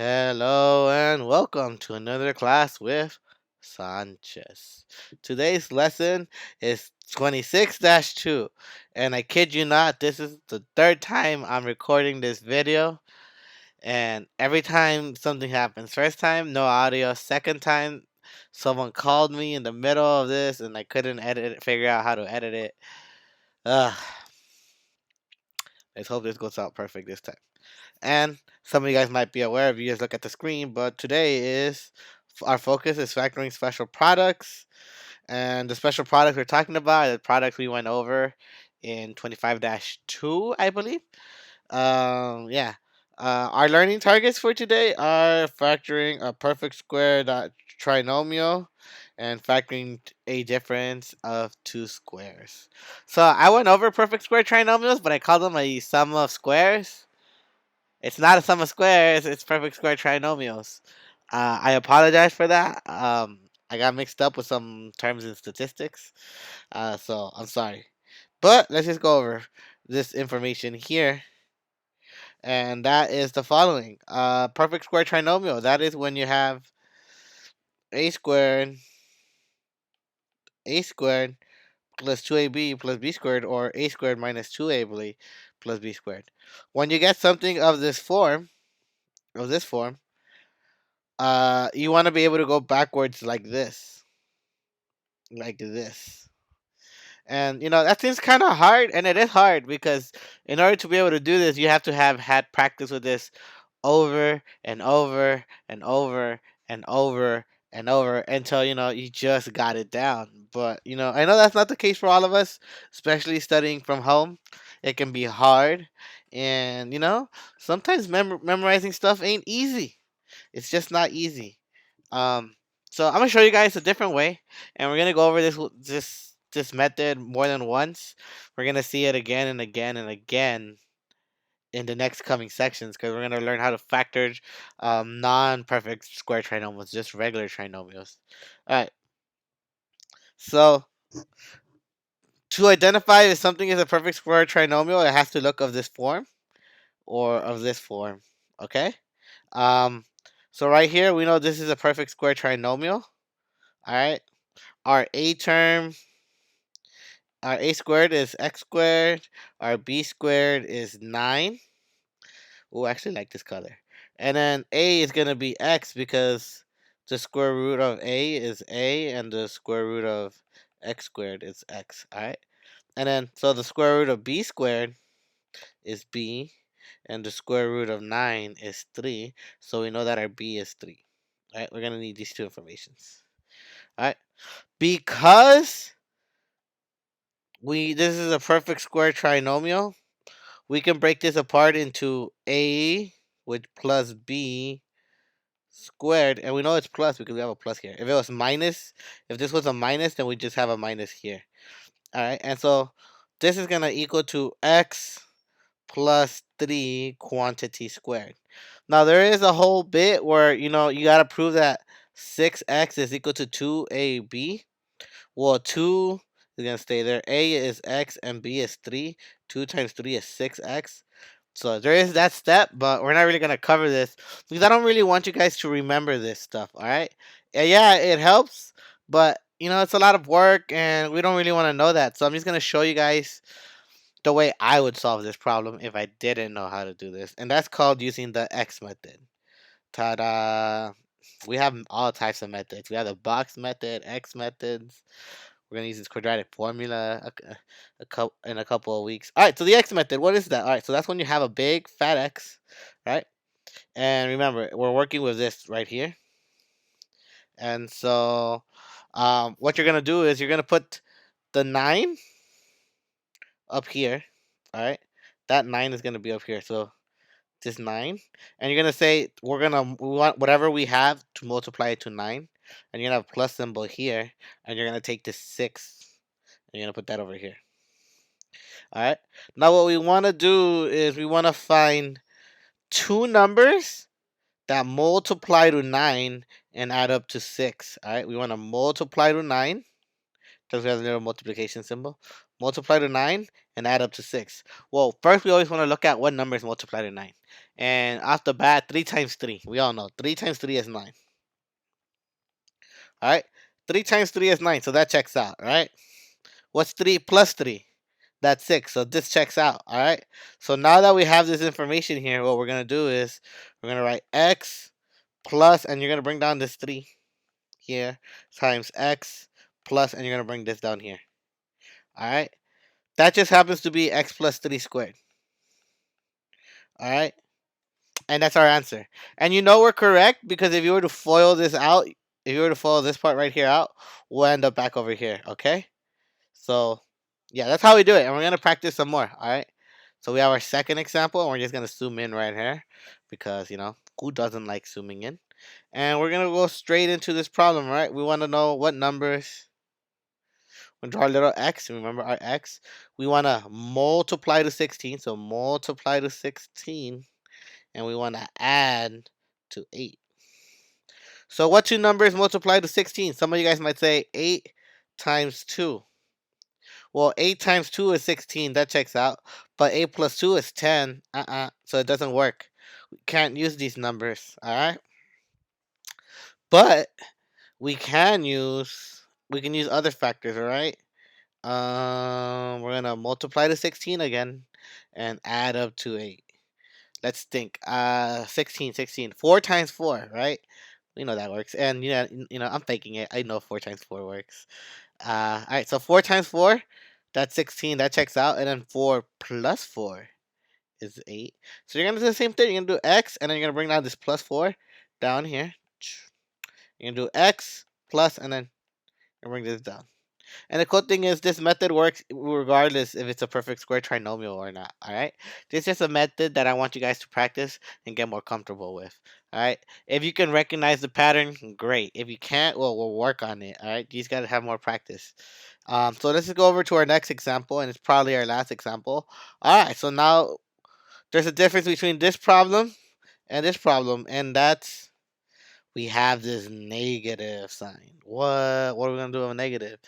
Hello and welcome to another class with Sanchez. Today's lesson is 26-2. And I kid you not, this is the third time I'm recording this video. And every time something happens, first time, no audio. Second time, someone called me in the middle of this and I couldn't figure out how to edit it. Ugh, let's hope this goes out perfect this time. And some of you guys might be aware if you guys look at the screen, but today is our focus is factoring special products. And the special products we're talking about are the products we went over in 25-2, I believe. Yeah. Our learning targets for today are factoring a perfect square trinomial and factoring a difference of two squares. So I went over perfect square trinomials, but I called them a sum of squares. It's not a sum of squares. It's perfect square trinomials. I apologize for that. I got mixed up with some terms in statistics. So I'm sorry. But let's just go over this information here. And that is the following. Perfect square trinomial. That is when you have a squared plus 2ab plus b squared, or a squared minus 2ab plus b squared. When you get something of this form, you want to be able to go backwards like this. Like this. And that seems kind of hard, and it is hard because in order to be able to do this, you have to have had practice with this over and over and over and over and over until you just got it down. But I know that's not the case for all of us, especially studying from home. It can be hard, and sometimes memorizing stuff ain't easy. It's just not easy. Um, so I'm gonna show you guys a different way, and we're gonna go over this method more than once. We're gonna see it again and again and again in the next coming sections because we're gonna learn how to factor non-perfect square trinomials, just regular trinomials. All right. So to identify if something is a perfect square trinomial, it has to look of this form or of this form. Okay. Um. So right here, we know this is a perfect square trinomial. All right. Our a term, our a squared is x squared. Our b squared is 9. Oh, I actually like this color. And then a is going to be x because the square root of a is a and the square root of x squared is x. All right. And then, so the square root of b squared is b and the square root of 9 is 3. So we know that our b is 3. All right. We're going to need these two informations. All right. Because this is a perfect square trinomial, we can break this apart into a with plus b squared, and we know it's plus because we have a plus here. If this was a minus, then we just have a minus here. All right, and so this is gonna equal to x plus 3 quantity squared. Now there is a whole bit where you gotta prove that 6x is equal to 2ab. Well, 2 is gonna stay there. A is x and b is 3. 2 times 3 is 6x. So there is that step, but we're not really gonna cover this because I don't really want you guys to remember this stuff. All right? Yeah, it helps, but it's a lot of work, and we don't really want to know that. So I'm just gonna show you guys the way I would solve this problem if I didn't know how to do this, and that's called using the X method. Ta-da! We have all types of methods. We have the box method, X methods. We're gonna use this quadratic formula in a couple of weeks. All right, so the X method, what is that? All right, so that's when you have a big fat X, right? And remember, we're working with this right here. And so, what you're gonna do is you're gonna put the 9 up here. All right, that 9 is gonna be up here. So this 9, and you're gonna say we want whatever we have to multiply it to 9, and you're gonna have a plus symbol here, and you're gonna take this 6, and you're gonna put that over here. All right. Now what we want to do is we want to find two numbers that multiply to 9 and add up to 6. All right. We want to multiply to 9 because we have a little multiplication symbol. Multiply to 9 and add up to 6. Well, first we always want to look at what numbers multiply to 9. And off the bat, 3 times 3. We all know 3 times 3 is 9. All right? 3 times 3 is 9, so that checks out, all right? What's 3 plus 3? That's 6, so this checks out, all right? So now that we have this information here, what we're going to do is we're going to write x plus, and you're going to bring down this 3 here, times x plus, and you're going to bring this down here, all right? That just happens to be x plus 3 squared, all right? And that's our answer. And you know we're correct because if you were to FOIL this out, if you were to FOIL this part right here out, we'll end up back over here, okay? So, yeah, that's how we do it. And we're going to practice some more, all right? So we have our second example, and we're just going to zoom in right here because, who doesn't like zooming in? And we're going to go straight into this problem, right? We want to know what numbers. We'll draw a little x. Remember our x? We want to multiply to 16. So multiply to 16. And we want to add to 8. So what two numbers multiply to 16? Some of you guys might say 8 times 2. Well, 8 times 2 is 16. That checks out. But 8 plus 2 is 10. So it doesn't work. We can't use these numbers. All right? But we can use other factors. All right? We're going to multiply to 16 again and add up to 8. Let's think. 16, 16. 4 times 4, right? We know that works. And, I'm faking it. I know 4 times 4 works. All right, so 4 times 4, that's 16. That checks out. And then 4 plus 4 is 8. So you're going to do the same thing. You're going to do x, and then you're going to bring down this plus 4 down here. You're going to do x plus, and then you bring this down. And the cool thing is this method works regardless if it's a perfect square trinomial or not, all right? This is just a method that I want you guys to practice and get more comfortable with, all right? If you can recognize the pattern, great. If you can't, well, we'll work on it, all right? You just got to have more practice. So let's just go over to our next example, and it's probably our last example. All right, so now there's a difference between this problem, and that's we have this negative sign. What? What are we going to do with a negative?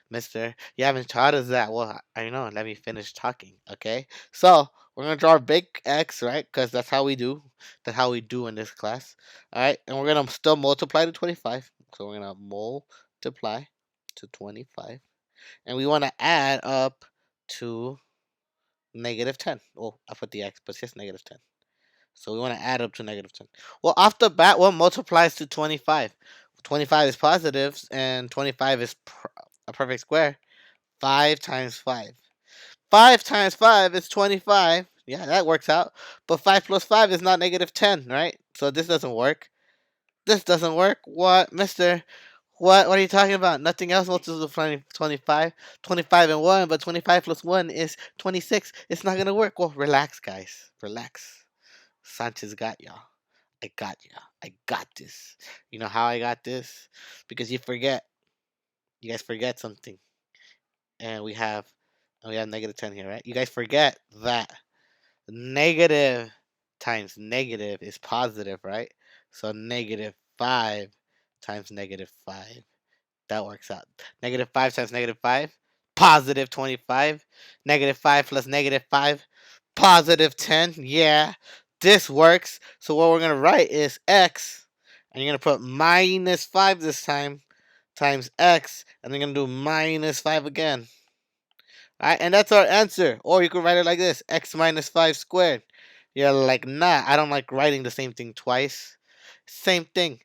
Mister, you haven't taught us that. Well, I know. Let me finish talking, okay? So, we're going to draw a big X, right? Because that's how we do. That's how we do in this class. All right? And we're going to still multiply to 25. So, we're going to multiply to 25. And we want to add up to negative 10. Oh, I put the X, but it's just negative 10. So we want to add up to negative 10. Well, off the bat, what multiplies to 25? 25 is positive, and 25 is a perfect square. 5 times 5. 5 times 5 is 25. Yeah, that works out. But 5 plus 5 is not negative 10, right? So this doesn't work. This doesn't work. What, mister? What are you talking about? Nothing else multiplies to 25. 25 and 1, but 25 plus 1 is 26. It's not going to work. Well, relax, guys. Relax. Sanchez got y'all. I got y'all. I got this. You know how I got this? Because you forget. You guys forget something. And we have negative 10 here, right? You guys forget that negative times negative is positive, right? So negative 5 times negative 5. That works out. Negative 5 times negative 5, positive 25. Negative 5 plus negative 5, positive 10. Yeah, this works. So what we're going to write is x, and you're going to put minus 5 this time, times x, and you're going to do minus 5 again. All right, and that's our answer. Or you could write it like this, x minus 5 squared. You're like, nah, I don't like writing the same thing twice. Same thing.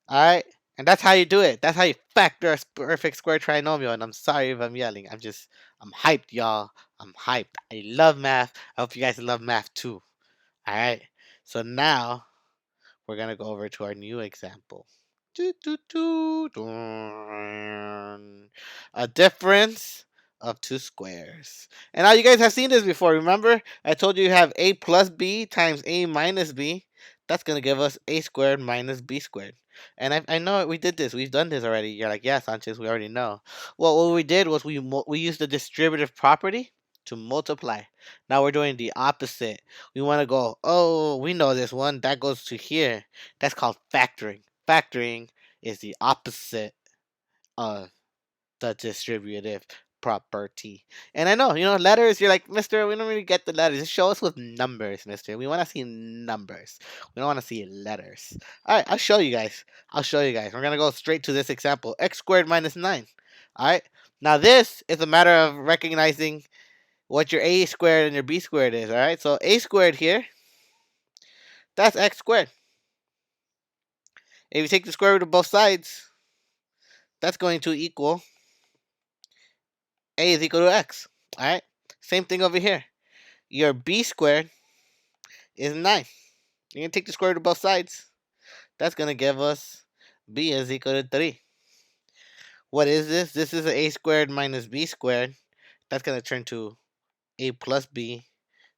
All right, and that's how you do it. That's how you factor a perfect square trinomial. And I'm sorry if I'm yelling. I'm hyped, y'all. I'm hyped. I love math. I hope you guys love math too. All right. So now we're gonna go over to our new example. A difference of two squares. And now you guys have seen this before. Remember, I told you have a plus b times a minus b. That's gonna give us a squared minus b squared. And I know we did this. We've done this already. You're like, yeah, Sanchez, we already know. Well, what we did was we used the distributive property to multiply. Now we're doing the opposite. We want to go, oh, we know this one. That goes to here. That's called factoring. Factoring is the opposite of the distributive property. And I know, letters, you're like, Mister, we don't really get the letters. Just show us with numbers, Mister. We want to see numbers. We don't want to see letters. All right, I'll show you guys. We're going to go straight to this example. X squared minus 9. All right. Now, this is a matter of recognizing what your a squared and your b squared is. All right. So, a squared here, that's x squared. If you take the square root of both sides, that's going to equal a is equal to x. All right. Same thing over here. Your b squared is 9. You're going to take the square root of both sides. That's going to give us b is equal to 3. What is this? This is a squared minus b squared. That's going to turn to a plus b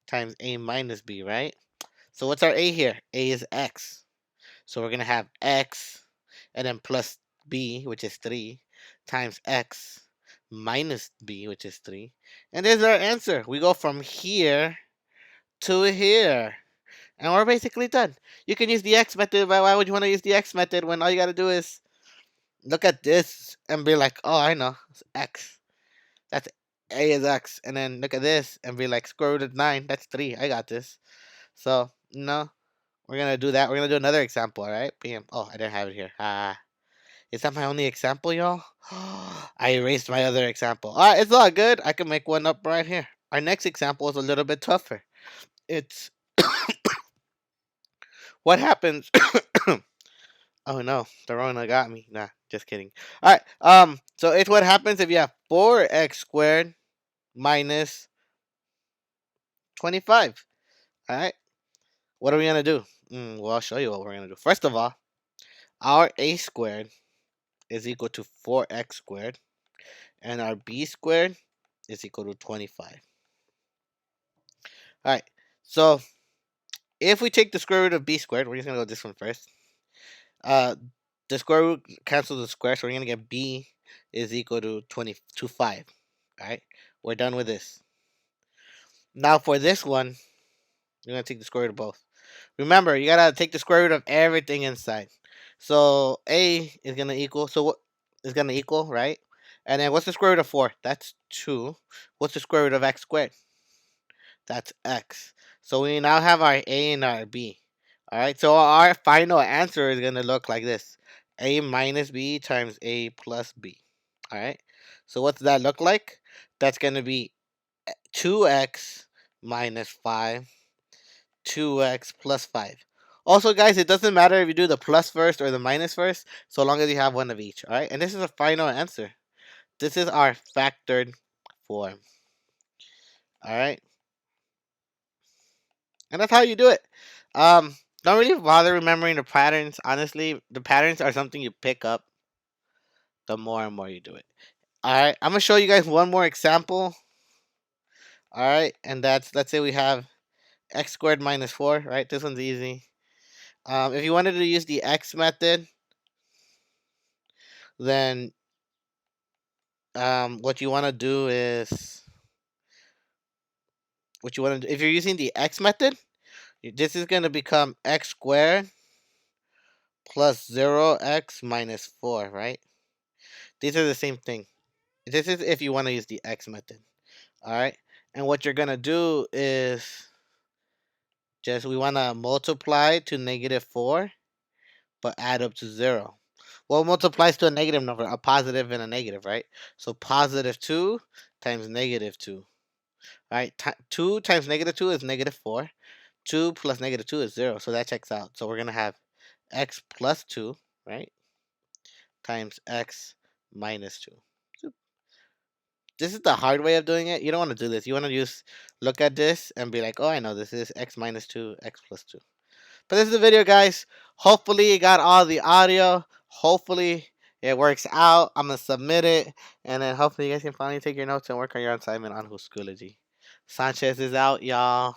times a minus b, right? So what's our a here? A is x. So we're going to have x and then plus b, which is 3, times x minus b, which is 3. And there's our answer. We go from here to here. And we're basically done. You can use the x method, but why would you want to use the x method when all you got to do is look at this and be like, oh, I know, it's x. That's a is x. And then look at this and be like, square root of 9, that's 3. I got this. So, no, we're going to do that. We're going to do another example, all right? Bam. Oh, I didn't have it here. Is that my only example, y'all? I erased my other example. All right, it's all good. I can make one up right here. Our next example is a little bit tougher. It's what happens. Oh no, the Rona got me. Nah, just kidding. All right. So it's what happens if you have 4x squared minus 25. All right. What are we gonna do? Well, I'll show you what we're gonna do. First of all, our a squared is equal to 4x squared, and our b squared is equal to 25. All right. So if we take the square root of b squared, we're just gonna go this one first. The square root cancels the square, so we're gonna get b is equal to 5. All right. We're done with this. Now for this one, you're gonna take the square root of both. Remember, you gotta take the square root of everything inside. So a is gonna equal. So what is gonna equal, right? And then what's the square root of 4? That's 2. What's the square root of x squared? That's x. So we now have our a and our b. All right. So our final answer is gonna look like this: a minus b times a plus b. All right. So what does that look like? That's gonna be 2x minus 5, 2x plus 5. Also, guys, it doesn't matter if you do the plus first or the minus first, so long as you have one of each. All right. And this is a final answer. This is our factored form. All right. And that's how you do it. Don't really bother remembering the patterns. Honestly, the patterns are something you pick up the more and more you do it. All right. I'm going to show you guys one more example. All right. And that's, let's say we have x squared minus 4, right? This one's easy. If you wanted to use the x method, then what you want to do is, if you're using the x method, this is going to become x squared plus 0x minus 4, right? These are the same thing. This is if you want to use the x method. All right. And what you're going to do is we want to multiply to negative 4, but add up to 0. Well, multiplies to a negative number, a positive and a negative, right? So positive 2 times negative 2. All right. 2 times negative 2 is negative 4. 2 plus negative 2 is 0. So that checks out. So we're going to have x plus 2, right? Times x minus 2. This is the hard way of doing it. You don't want to do this. You want to look at this and be like, oh, I know this is x minus 2, x plus 2. But this is the video, guys. Hopefully you got all the audio. Hopefully it works out. I'm going to submit it. And then hopefully you guys can finally take your notes and work on your assignment on Schoology. Sanchez is out, y'all.